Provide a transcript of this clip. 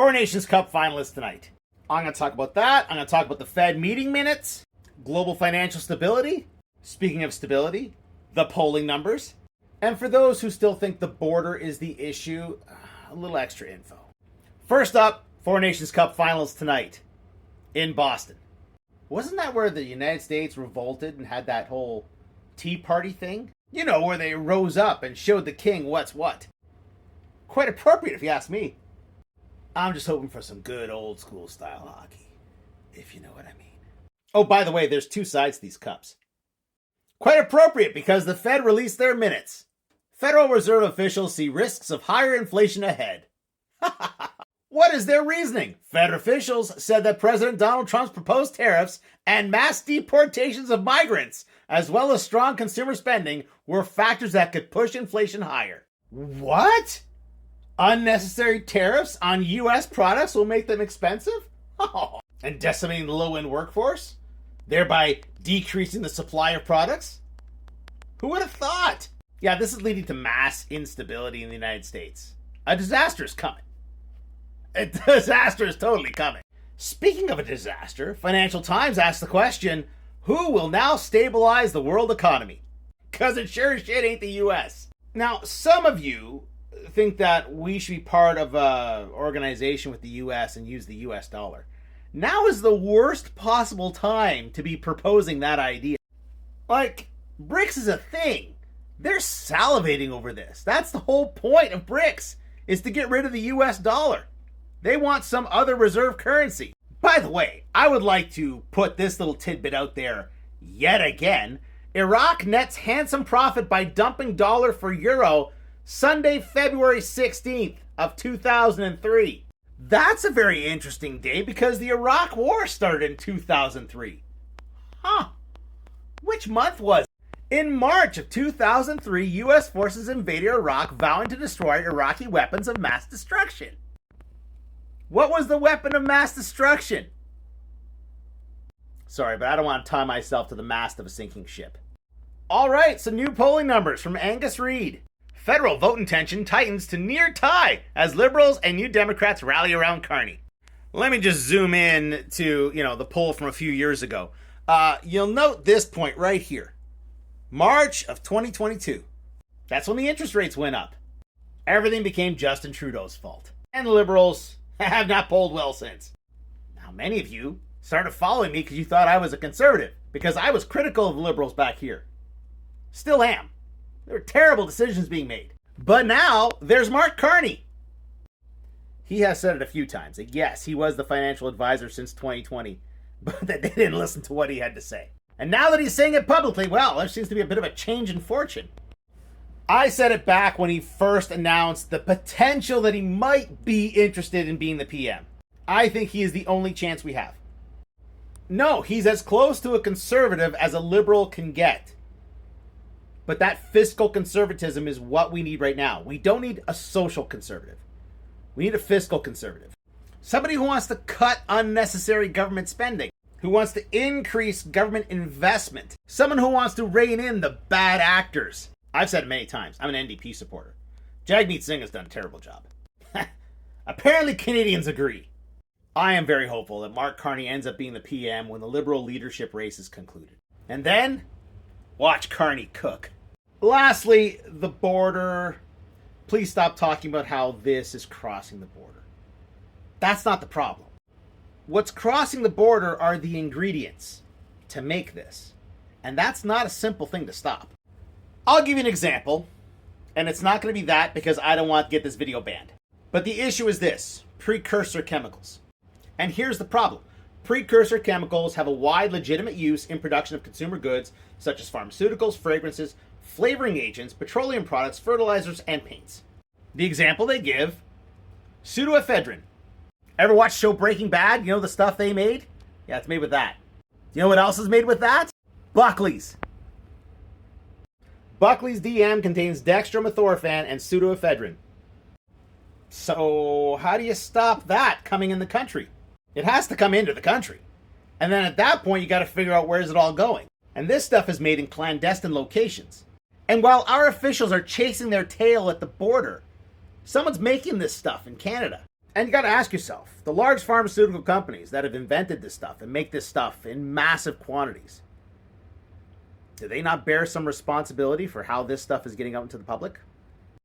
Four Nations Cup finalists tonight. I'm going to talk about that. I'm going to talk about the Fed meeting minutes, global financial stability, speaking of stability, the polling numbers, and for those who still think the border is the issue, a little extra info. First up, Four Nations Cup finals tonight in Boston. Wasn't that where the United States revolted and had that whole Tea Party thing? You know, where they rose up and showed the king what's what. Quite appropriate if you ask me. I'm just hoping for some good old school style hockey, if you know what I mean. Oh, by the way, there's two sides to these cups. Quite appropriate because the Fed released their minutes. Federal Reserve officials see risks of higher inflation ahead. What is their reasoning? Fed officials said that President Donald Trump's proposed tariffs and mass deportations of migrants, as well as strong consumer spending, were factors that could push inflation higher. What? Unnecessary tariffs on U.S. products will make them expensive? Oh. And decimating the low-end workforce? Thereby decreasing the supply of products? Who would have thought? Yeah, this is leading to mass instability in the United States. A disaster is coming. A disaster is totally coming. Speaking of a disaster, Financial Times asked the question, who will now stabilize the world economy? Because it sure as shit ain't the U.S. Now, some of you think that we should be part of an organization with the U.S. and use the U.S. dollar. Now is the worst possible time to be proposing that idea. Like, BRICS is a thing. They're salivating over this. That's the whole point of BRICS, is to get rid of the U.S. dollar. They want some other reserve currency. By the way, I would like to put this little tidbit out there yet again. Iraq nets handsome profit by dumping dollar for euro Sunday, February 16th of 2003. That's a very interesting day because the Iraq War started in 2003. Huh. Which month was it? In March of 2003, U.S. forces invaded Iraq, vowing to destroy Iraqi weapons of mass destruction. What was the weapon of mass destruction? Sorry, but I don't want to tie myself to the mast of a sinking ship. All right, some new polling numbers from Angus Reid. Federal vote intention tightens to near tie as Liberals and New Democrats rally around Carney. Let me just zoom in to, the poll from a few years ago. You'll note this point right here. March of 2022. That's when the interest rates went up. Everything became Justin Trudeau's fault. And the Liberals have not polled well since. Now, many of you started following me because you thought I was a conservative, because I was critical of the Liberals back here. Still am. There were terrible decisions being made. But now, there's Mark Carney. He has said it a few times that yes, he was the financial advisor since 2020, but that they didn't listen to what he had to say. And now that he's saying it publicly, well, there seems to be a bit of a change in fortune. I said it back when he first announced the potential that he might be interested in being the PM. I think he is the only chance we have. No, he's as close to a conservative as a liberal can get. But that fiscal conservatism is what we need right now. We don't need a social conservative. We need a fiscal conservative. Somebody who wants to cut unnecessary government spending, who wants to increase government investment, someone who wants to rein in the bad actors. I've said it many times, I'm an NDP supporter. Jagmeet Singh has done a terrible job. Apparently Canadians agree. I am very hopeful that Mark Carney ends up being the PM when the Liberal leadership race is concluded. And then, watch Carney cook. Lastly, the border. Please stop talking about how this is crossing the border. That's not the problem. What's crossing the border are the ingredients to make this. And that's not a simple thing to stop. I'll give you an example, and it's not going to be that because I don't want to get this video banned. But the issue is this: precursor chemicals. And here's the problem. Precursor chemicals have a wide legitimate use in production of consumer goods such as pharmaceuticals, fragrances, flavoring agents, petroleum products, fertilizers, and paints. The example they give, pseudoephedrine. Ever watch the show Breaking Bad? You know the stuff they made? Yeah, it's made with that. You know what else is made with that? Buckley's. Buckley's DM contains dextromethorphan and pseudoephedrine. So how do you stop that coming in the country? It has to come into the country. And then at that point, you got to figure out where's it all going. And this stuff is made in clandestine locations. And while our officials are chasing their tail at the border, someone's making this stuff in Canada. And you got to ask yourself, the large pharmaceutical companies that have invented this stuff and make this stuff in massive quantities, do they not bear some responsibility for how this stuff is getting out into the public?